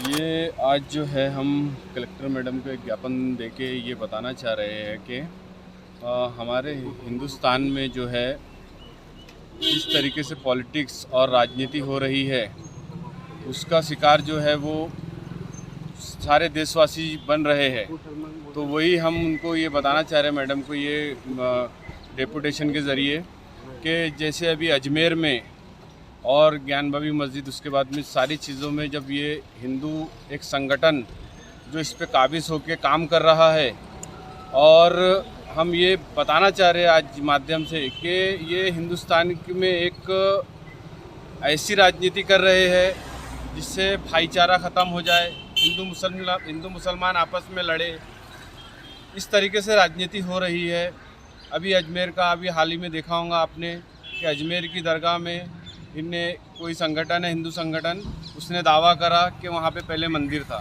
ये आज जो है हम कलेक्टर मैडम को एक ज्ञापन देके ये बताना चाह रहे हैं कि हमारे हिंदुस्तान में जो है जिस तरीके से पॉलिटिक्स और राजनीति हो रही है उसका शिकार जो है वो सारे देशवासी बन रहे हैं। तो वही हम उनको ये बताना चाह रहे हैं मैडम को ये डेपुटेशन के ज़रिए कि जैसे अभी अजमेर में और ज्ञानबाबी मस्जिद उसके बाद में सारी चीज़ों में जब ये हिंदू एक संगठन जो इस पे काबिज होकर काम कर रहा है और हम ये बताना चाह रहे हैं आज माध्यम से कि ये हिंदुस्तान में एक ऐसी राजनीति कर रहे हैं जिससे भाईचारा ख़त्म हो जाए, हिंदू मुसलमान आपस में लड़े, इस तरीके से राजनीति हो रही है। अभी अजमेर का अभी हाल ही में देखा होगा आपने कि अजमेर की दरगाह में इनने कोई संगठन है, हिंदू संगठन, उसने दावा करा कि वहाँ पे पहले मंदिर था।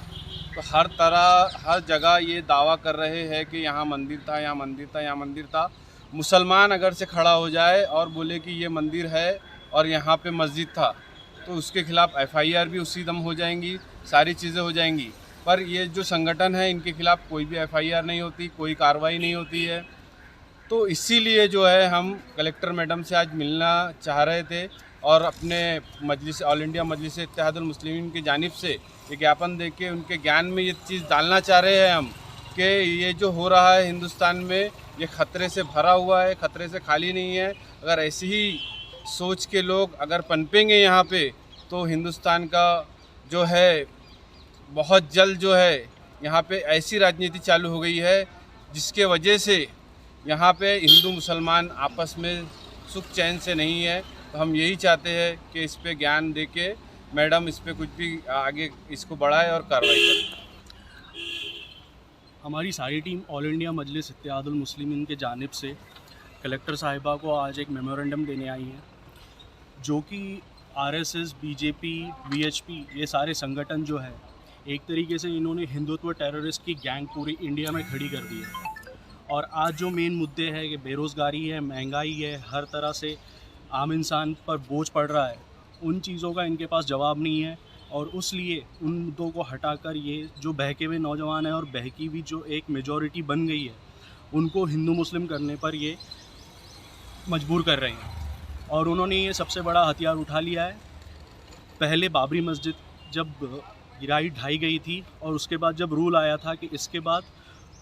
तो हर जगह ये दावा कर रहे हैं कि यहाँ मंदिर था, यहाँ मंदिर था, यहाँ मंदिर था। मुसलमान अगर से खड़ा हो जाए और बोले कि ये मंदिर है और यहाँ पे मस्जिद था तो उसके खिलाफ़ एफआईआर भी उसी दम हो जाएंगी, सारी चीज़ें हो जाएंगी। पर ये जो संगठन है इनके खिलाफ़ कोई भी एफआईआर नहीं होती, कोई कार्रवाई नहीं होती है। तो इसीलिए जो है हम कलेक्टर मैडम से आज मिलना चाह रहे थे और अपने मजलिस ऑल इंडिया मजलिस इत्तेहादुल मुस्लिमीन की जानिब से ये ज्ञापन दे के उनके ज्ञान में ये चीज़ डालना चाह रहे हैं हम कि ये जो हो रहा है हिंदुस्तान में ये ख़तरे से भरा हुआ है, ख़तरे से खाली नहीं है। अगर ऐसी ही सोच के लोग अगर पनपेंगे यहाँ पे तो हिंदुस्तान का जो है बहुत जल्द जो है यहाँ पे ऐसी राजनीति चालू हो गई है जिसके वजह से यहाँ पे हिंदू मुसलमान आपस में सुख चैन से नहीं है। तो हम यही चाहते हैं कि इस पे ज्ञान दे के मैडम इस पे कुछ भी आगे इसको बढ़ाए और कार्रवाई करें। हमारी सारी टीम ऑल इंडिया मजलिस इत्तेहादुल मुस्लिमीन के जानिब से कलेक्टर साहिबा को आज एक मेमोरेंडम देने आई है, जो कि आरएसएस, बीजेपी, वीएचपी ये सारे संगठन जो है एक तरीके से इन्होंने हिंदुत्व टेररिस्ट की गैंग पूरी इंडिया में खड़ी कर दी है। और आज जो मेन मुद्दे हैं कि बेरोज़गारी है, महंगाई है, हर तरह से आम इंसान पर बोझ पड़ रहा है, उन चीज़ों का इनके पास जवाब नहीं है। और उसलिए उन मुद्दों को हटाकर ये जो बहके हुए नौजवान हैं और बहकी हुई जो एक मेजॉरिटी बन गई है उनको हिंदू मुस्लिम करने पर ये मजबूर कर रहे हैं। और उन्होंने ये सबसे बड़ा हथियार उठा लिया है। पहले बाबरी मस्जिद जब गिराई ढाई गई थी और उसके बाद जब रूल आया था कि इसके बाद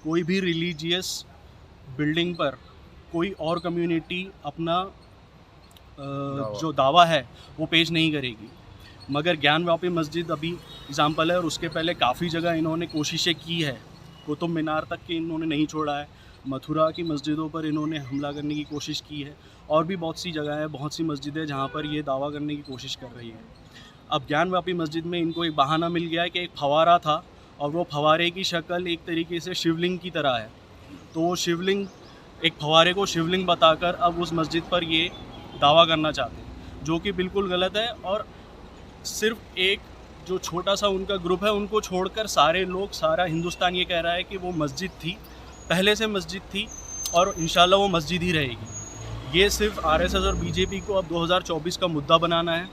कोई भी रिलीजियस बिल्डिंग पर कोई और कम्युनिटी अपना जो दावा है वो पेश नहीं करेगी, मगर ज्ञानवापी मस्जिद अभी एग्ज़ाम्पल है। और उसके पहले काफ़ी जगह इन्होंने कोशिशें की है, कुतुब मीनार तक के इन्होंने नहीं छोड़ा है, मथुरा की मस्जिदों पर इन्होंने हमला करने की कोशिश की है, और भी बहुत सी जगह है, बहुत सी मस्जिदें जहाँ पर ये दावा करने की कोशिश कर रही है। अब ज्ञानवापी मस्जिद में इनको एक बहाना मिल गया है कि एक फवारा था और वो फवारे की शक्ल एक तरीके से शिवलिंग की तरह है। तो वो शिवलिंग, एक फवारे को शिवलिंग बताकर अब उस मस्जिद पर ये दावा करना चाहते हैं, जो कि बिल्कुल गलत है। और सिर्फ एक जो छोटा सा उनका ग्रुप है उनको छोड़कर सारे लोग, सारा हिंदुस्तान ये कह रहा है कि वो मस्जिद थी, पहले से मस्जिद थी और इंशाल्लाह वो मस्जिद ही रहेगी। ये सिर्फ आरएसएस और बीजेपी को अब 2024 का मुद्दा बनाना है,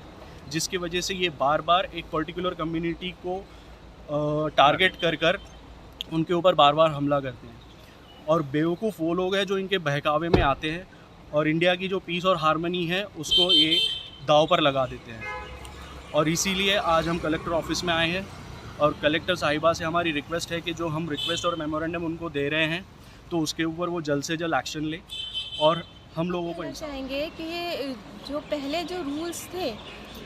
जिसकी वजह से ये बार बार एक पर्टिकुलर कम्युनिटी को टारगेट कर उनके ऊपर बार बार हमला करते हैं। और बेवकूफ़ वो लोग हैं जो इनके बहकावे में आते हैं और इंडिया की जो पीस और हारमनी है उसको ये दाव पर लगा देते हैं। और इसीलिए आज हम कलेक्टर ऑफिस में आए हैं और कलेक्टर साहिबा से हमारी रिक्वेस्ट है कि जो हम रिक्वेस्ट और मेमोरेंडम उनको दे रहे हैं तो उसके ऊपर वो जल्द से जल्द एक्शन ले। और हम लोगों को चाहेंगे कि ये जो पहले जो रूल्स थे,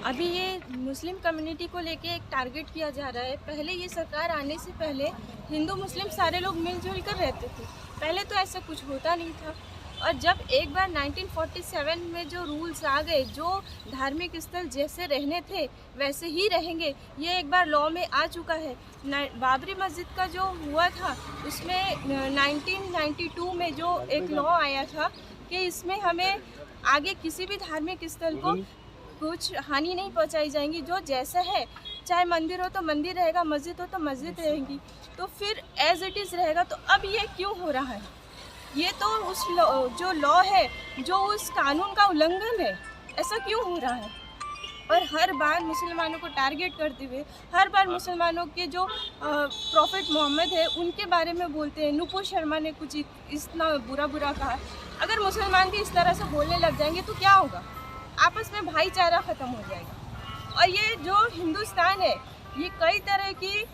अभी ये मुस्लिम कम्युनिटी को लेके एक टारगेट किया जा रहा है। पहले ये सरकार आने से पहले हिंदू मुस्लिम सारे लोग मिलजुल कर रहते थे, पहले तो ऐसा कुछ होता नहीं था। और जब एक बार 1947 में जो रूल्स आ गए, जो धार्मिक स्थल जैसे रहने थे वैसे ही रहेंगे, ये एक बार लॉ में आ चुका है। बाबरी मस्जिद का जो हुआ था उसमें 1992 में जो एक लॉ आया था कि इसमें हमें आगे किसी भी धार्मिक स्थल को कुछ हानि नहीं पहुंचाई जाएंगी, जो जैसा है, चाहे मंदिर हो तो मंदिर रहेगा, मस्जिद हो तो मस्जिद रहेगी, तो फिर एज इट इज़ रहेगा। तो अब ये क्यों हो रहा है? ये तो उस जो लॉ है, जो उस कानून का उल्लंघन है, ऐसा क्यों हो रहा है? और हर बार मुसलमानों को टारगेट करते हुए हर बार मुसलमानों के जो प्रॉफिट मोहम्मद है उनके बारे में बोलते हैं। नुपुर शर्मा ने कुछ इतना बुरा कहा। अगर मुसलमान भी इस तरह से बोलने लग जाएंगे तो क्या होगा? आपस में भाईचारा ख़त्म हो जाएगा। और ये जो हिंदुस्तान है, ये कई तरह की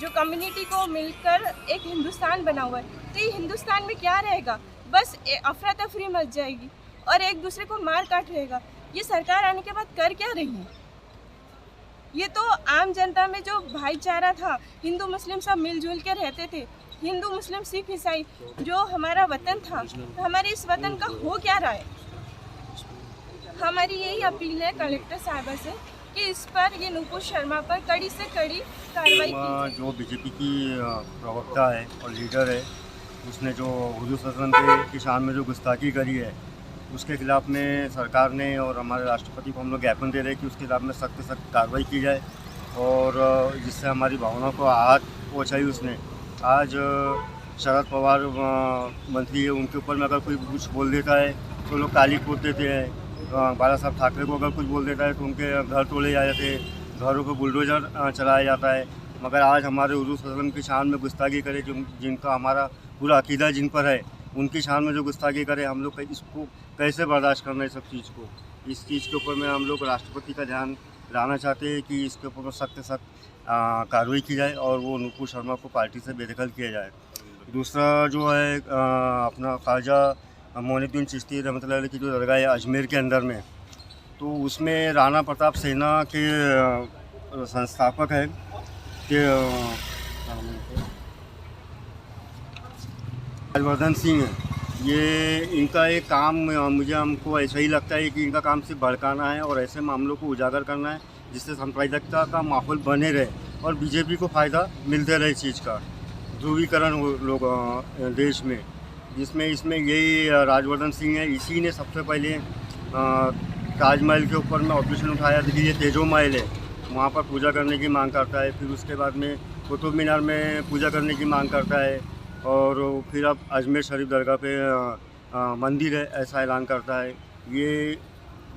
जो कम्युनिटी को मिलकर एक हिंदुस्तान बना हुआ है। तो ये हिंदुस्तान में क्या रहेगा? बस अफरा तफरी मच जाएगी और एक दूसरे को मार काट रहेगा। ये सरकार आने के बाद कर क्या रही है? ये तो आम जनता में जो भाईचारा था, हिंदू मुस्लिम सब मिलजुल के रहते थे, हिंदू मुस्लिम सिख ईसाई जो हमारा वतन था, तो हमारे इस वतन का हो क्या रहा है? हमारी यही अपील है कलेक्टर साहिबा से कि इस पर, ये नुपुर शर्मा पर कड़ी से कड़ी कार्रवाई की। जो बीजेपी की प्रवक्ता है और लीडर है, उसने जो हुजूर सल्लल्लाहु अलैहि वसल्लम की शान में जो गुस्ताखी करी है, उसके खिलाफ़ में सरकार ने और हमारे राष्ट्रपति को हम लोग ज्ञापन दे रहे हैं कि उसके खिलाफ़ में सख्त कार्रवाई की जाए। और जिससे हमारी भावनाओं को आहत पहुँचाई उसने। आज शरद पवार मंत्री है, उनके ऊपर में अगर कोई कुछ बोल देता है तो लोग ताली कूद देते हैं। बाला साहब ठाकरे को अगर कुछ बोल देता है तो उनके घर तोड़े जाते हैं, घरों को बुलडोजर चलाया जाता है। मगर आज हमारे हुजूर सल्लल्लाहु अलैहि वसल्लम की शान में गुस्ताखी करे, जिनका हमारा पूरा अकीदा जिन पर है, उनकी शान में जो गुस्ताखी करे, हम लोग इसको कैसे बर्दाश्त करना है? सब चीज़ को, इस चीज़ के ऊपर में हम लोग राष्ट्रपति का ध्यान लाना चाहते हैं कि इसके ऊपर में सख्त कार्रवाई की जाए और वो नुपुर शर्मा को पार्टी से बेदखल किया जाए। दूसरा जो है अपना ख्वाजा मोइनुद्दीन चिश्ती रहमतुल्लाह अलैह की जो दरगाह है अजमेर के अंदर में, तो उसमें राणा प्रताप सेना के संस्थापक है कि राजवर्धन सिंह है। ये इनका एक काम हमको ऐसा ही लगता है कि इनका काम सिर्फ भड़काना है और ऐसे मामलों को उजागर करना है जिससे सांप्रदायिकता का माहौल बने रहे और बीजेपी को फ़ायदा मिलते रहे चीज़ का ध्रुवीकरण हो लोग देश में, जिसमें इसमें यही राजवर्धन सिंह है। इसी ने सबसे पहले ताजमहल के ऊपर में ऑपरेशन उठाया। देखिए ये तेजो महल है, वहाँ पर पूजा करने की मांग करता है। फिर उसके बाद में कुतुब मीनार में पूजा करने की मांग करता है और फिर अब अजमेर शरीफ दरगाह पे मंदिर है ऐसा ऐलान करता है। ये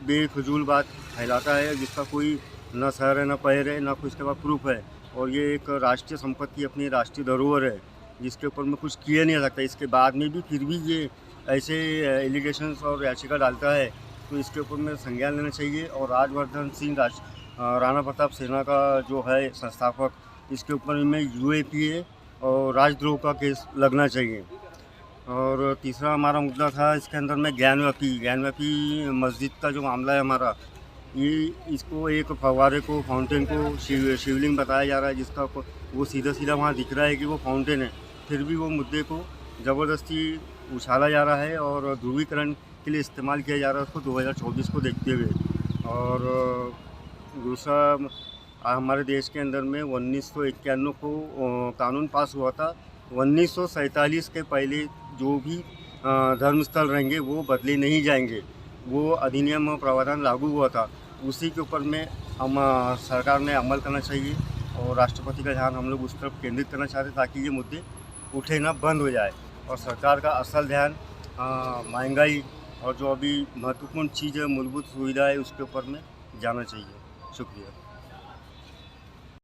बेफजूल बात फैलाता है जिसका कोई न सर है, न पैर है, न कुछ इसके बाद प्रूफ है। और ये एक राष्ट्रीय संपत्ति, अपनी राष्ट्रीय धरोहर है जिसके ऊपर में कुछ किया नहीं जा सकता। इसके बाद में भी फिर भी ये ऐसे एलिगेशंस और याचिका डालता है, तो इसके ऊपर में संज्ञान लेना चाहिए। और राजवर्धन सिंह राणा प्रताप सेना का जो है संस्थापक, इसके ऊपर में UAPA और राजद्रोह का केस लगना चाहिए। और तीसरा हमारा मुद्दा था इसके अंदर में ज्ञानव्यापी मस्जिद का जो मामला है हमारा, ये इसको एक फव्वारे को, फाउंटेन को शिवलिंग बताया जा रहा है, जिसका वो सीधा वहाँ दिख रहा है कि वो फाउंटेन है। फिर भी वो मुद्दे को ज़बरदस्ती उछाला जा रहा है और ध्रुवीकरण के लिए इस्तेमाल किया जा रहा है उसको 2024 को देखते हुए। और दूसरा, हमारे देश के अंदर में 1951 को कानून पास हुआ था। 1947 के पहले जो भी धर्म स्थल रहेंगे वो बदले नहीं जाएंगे। वो अधिनियम और प्रावधान लागू हुआ था, उसी के ऊपर में हम सरकार ने अमल करना चाहिए और राष्ट्रपति का ध्यान हम लोग उस तरफ केंद्रित करना चाहते हैं ताकि ये मुद्दे उठे ना, बंद हो जाए। और सरकार का असल ध्यान महंगाई और जो अभी महत्वपूर्ण चीज़ है, मूलभूत सुविधा है, उसके ऊपर में जाना चाहिए। शुक्रिया।